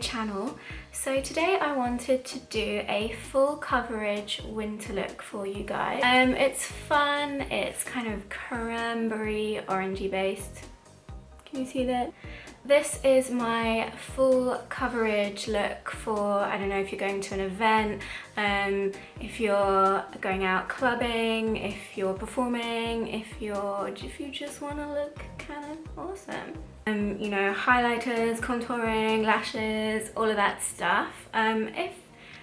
channel. So today I wanted to do a full coverage winter look for you guys. It's fun, it's kind of cranberry orangey based. Can you see that? This is my full coverage look for, I don't know, if you're going to an event, if you're going out clubbing, if you're performing, if you just want to look kind of awesome. You know, highlighters, contouring, lashes, all of that stuff. If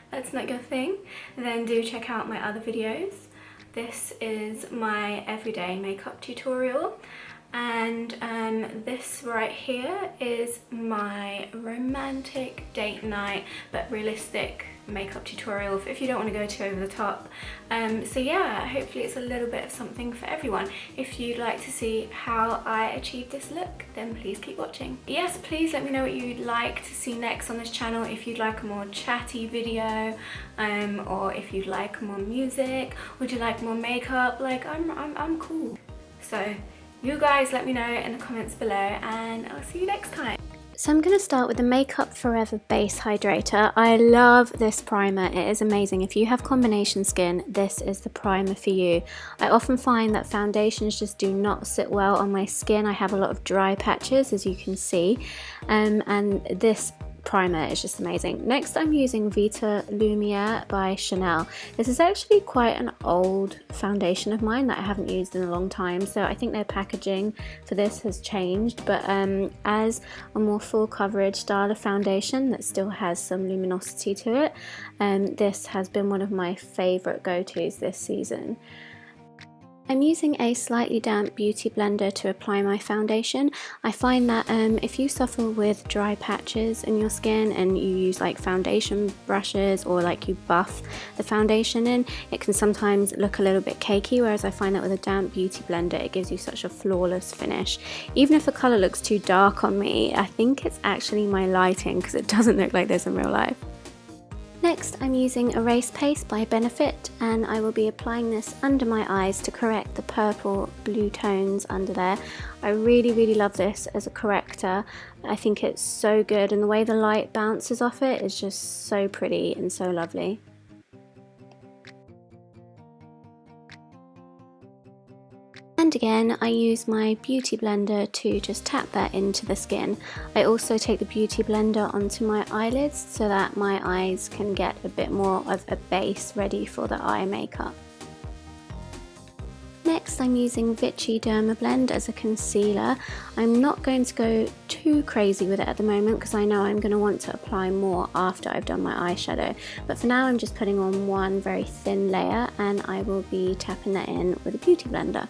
that's not your thing, then do check out my other videos. This is my everyday makeup tutorial. And this right here is my romantic date night but realistic makeup tutorial if you don't want to go too over the top. So yeah, hopefully it's a little bit of something for everyone. If you'd like to see how I achieve this look, then please keep watching. Yes, please let me know what you'd like to see next on this channel. If you'd like a more chatty video, or if you'd like more music, would you like more makeup? Like I'm cool. So you guys let me know in the comments below and I'll see you next time. So I'm going to start with the Makeup Forever Base Hydrator. I love this primer, it is amazing. If you have combination skin, this is the primer for you. I often find that foundations just do not sit well on my skin. I have a lot of dry patches, as you can see, and this primer is just amazing. Next I'm using Vita Lumiere by Chanel. This is actually quite an old foundation of mine that I haven't used in a long time, so I think their packaging for this has changed, but as a more full coverage style of foundation that still has some luminosity to it, this has been one of my favourite go-tos this season. I'm using a slightly damp beauty blender to apply my foundation. I find that if you suffer with dry patches in your skin and you use like foundation brushes or like you buff the foundation in, it can sometimes look a little bit cakey, whereas I find that with a damp beauty blender it gives you such a flawless finish. Even if a colour looks too dark on me, I think it's actually my lighting because it doesn't look like this in real life. Next I'm using Erase Paste by Benefit and I will be applying this under my eyes to correct the purple blue tones under there. I really love this as a corrector. I think it's so good and the way the light bounces off it is just so pretty and so lovely. And again, I use my beauty blender to just tap that into the skin. I also take the beauty blender onto my eyelids so that my eyes can get a bit more of a base ready for the eye makeup. Next I'm using Vichy Dermablend as a concealer. I'm not going to go too crazy with it at the moment because I know I'm going to want to apply more after I've done my eyeshadow. But for now I'm just putting on one very thin layer and I will be tapping that in with a beauty blender.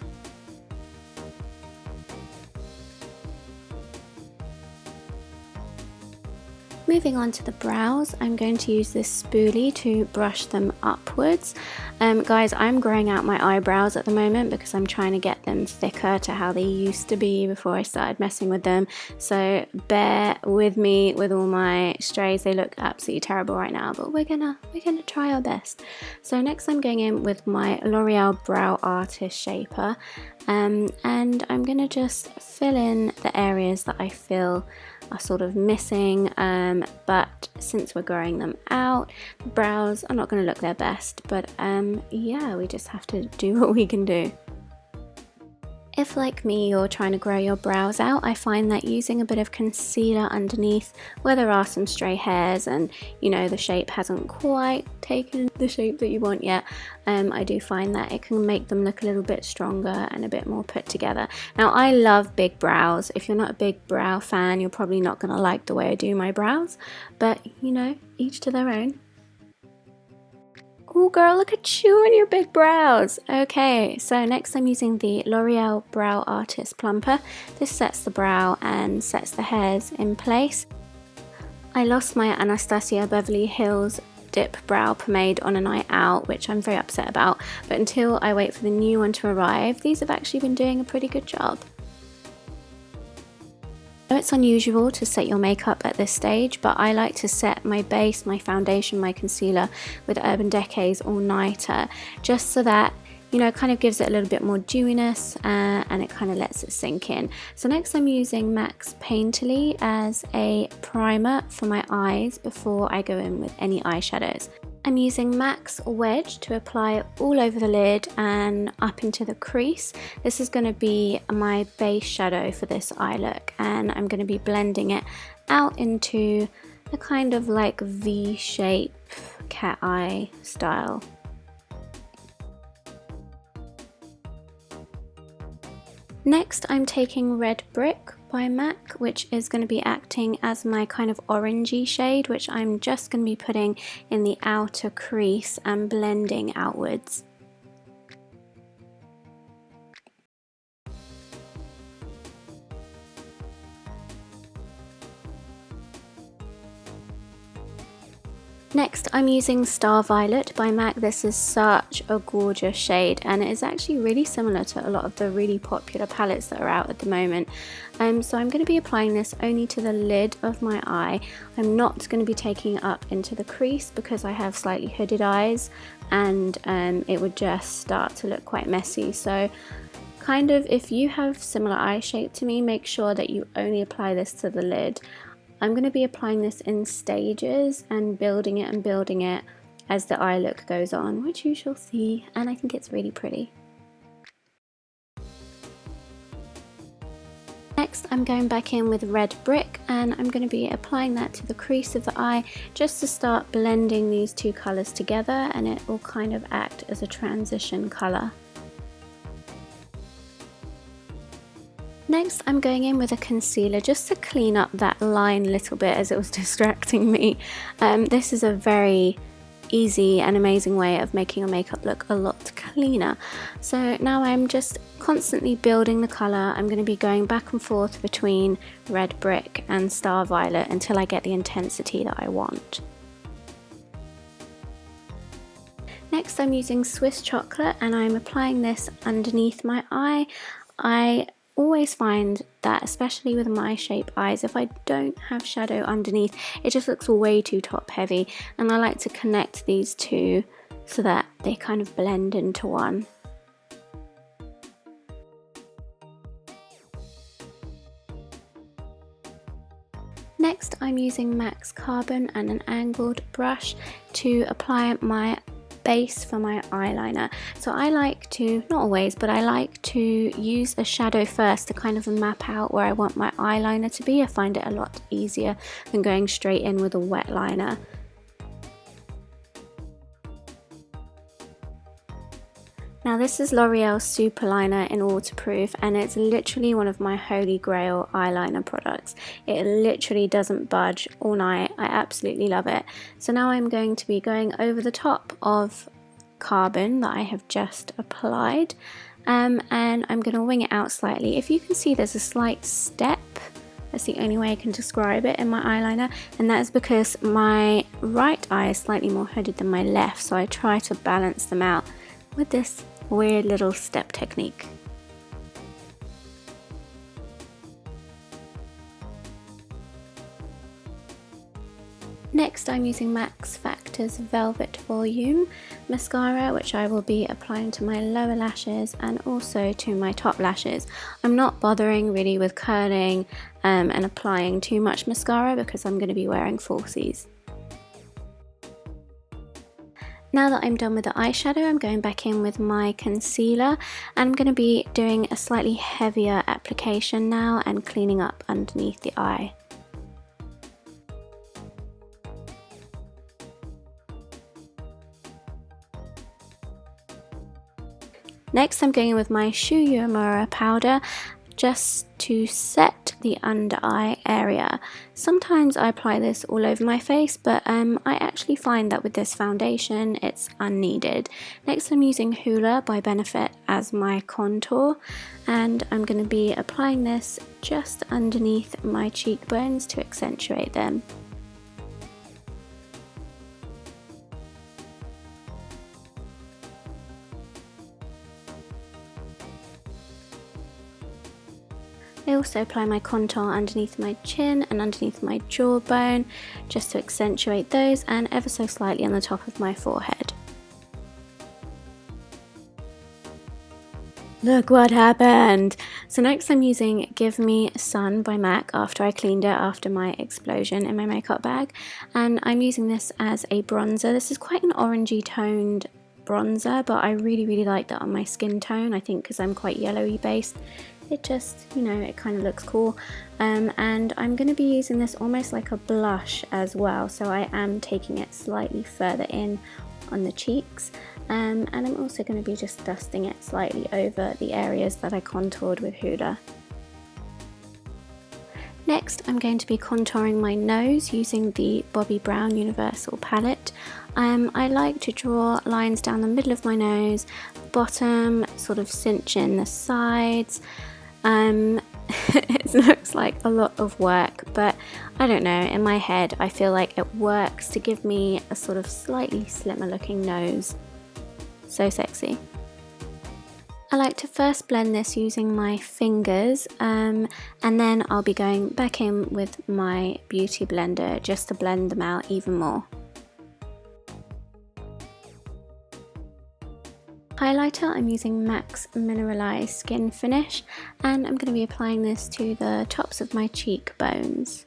Moving on to the brows, I'm going to use this spoolie to brush them upwards. Guys, I'm growing out my eyebrows at the moment because I'm trying to get them thicker to how they used to be before I started messing with them. So bear with me with all my strays. They look absolutely terrible right now, but we're gonna try our best. So next I'm going in with my L'Oreal Brow Artist Shaper, and I'm gonna just fill in the areas that I feel are sort of missing, but since we're growing them out, the brows are not going to look their best, but yeah, we just have to do what we can do. If, like me, you're trying to grow your brows out, I find that using a bit of concealer underneath where there are some stray hairs and, you know, the shape hasn't quite taken the shape that you want yet, I do find that it can make them look a little bit stronger and a bit more put together. Now, I love big brows. If you're not a big brow fan, you're probably not going to like the way I do my brows, but, you know, each to their own. Oh girl, look at you and your big brows. Okay, so next I'm using the L'Oreal Brow Artist Plumper. This sets the brow and sets the hairs in place. I lost my Anastasia Beverly Hills Dip Brow Pomade on a night out, which I'm very upset about, but until I wait for the new one to arrive, these have actually been doing a pretty good job. I know it's unusual to set your makeup at this stage, but I like to set my base, my foundation, my concealer with Urban Decay's All Nighter, just so that you know, kind of gives it a little bit more dewiness, and it kind of lets it sink in. So next I'm using M.A.C Painterly as a primer for my eyes before I go in with any eyeshadows. I'm using M.A.C Wedge to apply all over the lid and up into the crease. This is going to be my base shadow for this eye look, and I'm going to be blending it out into a kind of like V-shape cat eye style. Next I'm taking Red Brick by M.A.C, which is going to be acting as my kind of orangey shade, which I'm just going to be putting in the outer crease and blending outwards. Next I'm using Star Violet by M.A.C. This is such a gorgeous shade, and it is actually really similar to a lot of the really popular palettes that are out at the moment. So I'm going to be applying this only to the lid of my eye. I'm not going to be taking it up into the crease because I have slightly hooded eyes, and it would just start to look quite messy. So kind of, if you have similar eye shape to me, make sure that you only apply this to the lid. I'm going to be applying this in stages and building it as the eye look goes on, which you shall see, and I think it's really pretty. Next I'm going back in with Red Brick, and I'm going to be applying that to the crease of the eye just to start blending these two colours together, and it will kind of act as a transition colour. Next I'm going in with a concealer just to clean up that line a little bit as it was distracting me. This is a very easy and amazing way of making your makeup look a lot cleaner. So now I'm just constantly building the colour. I'm going to be going back and forth between Red Brick and Star Violet until I get the intensity that I want. Next I'm using Swiss Chocolate, and I'm applying this underneath my eye. I always find that, especially with my shape eyes, if I don't have shadow underneath, it just looks way too top heavy, and I like to connect these two so that they kind of blend into one. Next I'm using M.A.C Carbon and an angled brush to apply my base for my eyeliner. So I like to, not always, but I like to use a shadow first to kind of map out where I want my eyeliner to be. I find it a lot easier than going straight in with a wet liner. Now this is L'Oreal's Super Liner in Waterproof, and it's literally one of my holy grail eyeliner products. It literally doesn't budge all night. I absolutely love it. So now I'm going to be going over the top of Carbon that I have just applied, and I'm going to wing it out slightly. If you can see, there's a slight step. That's the only way I can describe it in my eyeliner, and that is because my right eye is slightly more hooded than my left, so I try to balance them out with this weird little step technique. Next I'm using MaxFactor's Velvet Volume mascara, which I will be applying to my lower lashes and also to my top lashes. I'm not bothering really with curling and applying too much mascara because I'm going to be wearing falsies. Now that I'm done with the eyeshadow, I'm going back in with my concealer, and I'm going to be doing a slightly heavier application now and cleaning up underneath the eye. Next I'm going in with my Uemura powder just to set the under eye area. Sometimes I apply this all over my face, but I actually find that with this foundation it's unneeded. Next I'm using Hoole by Benefit as my contour, and I'm going to be applying this just underneath my cheekbones to accentuate them. I also apply my contour underneath my chin and underneath my jawbone just to accentuate those, and ever so slightly on the top of my forehead. Look what happened! So next I'm using Give Me Sun by MAC after I cleaned it after my explosion in my makeup bag. And I'm using this as a bronzer. This is quite an orangey toned bronzer, but I really like that on my skin tone. I think because I'm quite yellowy based, it just, you know, it kind of looks cool. And I'm going to be using this almost like a blush as well. So I am taking it slightly further in on the cheeks. And I'm also going to be just dusting it slightly over the areas that I contoured with Hoole. Next, I'm going to be contouring my nose using the Bobbi Brown Universal palette. I like to draw lines down the middle of my nose, bottom, sort of cinch in the sides. It looks like a lot of work, but I don't know, in my head I feel like it works to give me a sort of slightly slimmer looking nose. So sexy. I like to first blend this using my fingers, and then I'll be going back in with my beauty blender just to blend them out even more. Highlighter, I'm using MAC's Mineralized Skin Finish, and I'm going to be applying this to the tops of my cheekbones.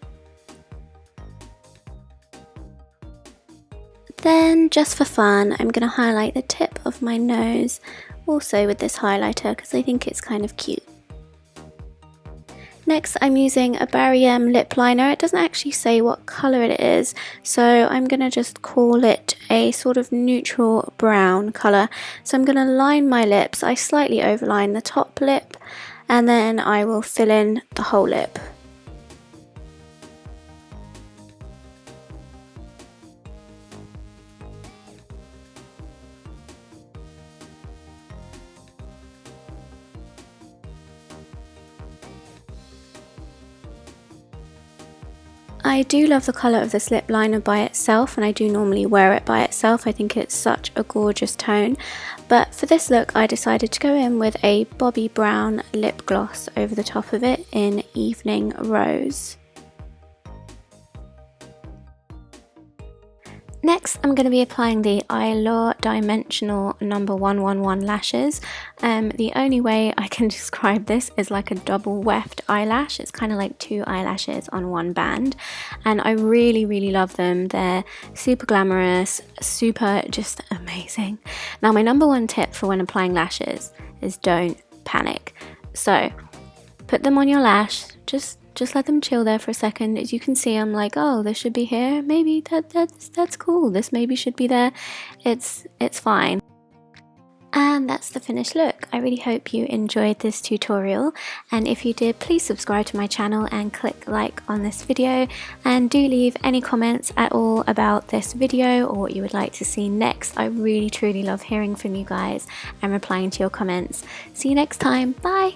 Then, just for fun, I'm going to highlight the tip of my nose, also with this highlighter because I think it's kind of cute. Next, I'm using a Barry lip liner. It doesn't actually say what colour it is, so I'm going to just call it a sort of neutral brown colour. So I'm going to line my lips. I slightly overline the top lip, and then I will fill in the whole lip. I do love the colour of this lip liner by itself, and I do normally wear it by itself. I think it's such a gorgeous tone, but for this look I decided to go in with a Bobbi Brown lip gloss over the top of it in Evening Rose. Next, I'm going to be applying the Eylure Dimensional No. 111 lashes. The only way I can describe this is like a double weft eyelash. It's kind of like two eyelashes on one band, and I really love them. They're super glamorous, super just amazing. Now, my number one tip for when applying lashes is don't panic. So put them on your lash, just let them chill there for a second. As you can see, I'm like, oh, this should be here. Maybe that's cool. This maybe should be there. It's fine. And that's the finished look. I really hope you enjoyed this tutorial, and if you did, please subscribe to my channel and click like on this video, and do leave any comments at all about this video or what you would like to see next. I really truly love hearing from you guys and replying to your comments. See you next time. Bye.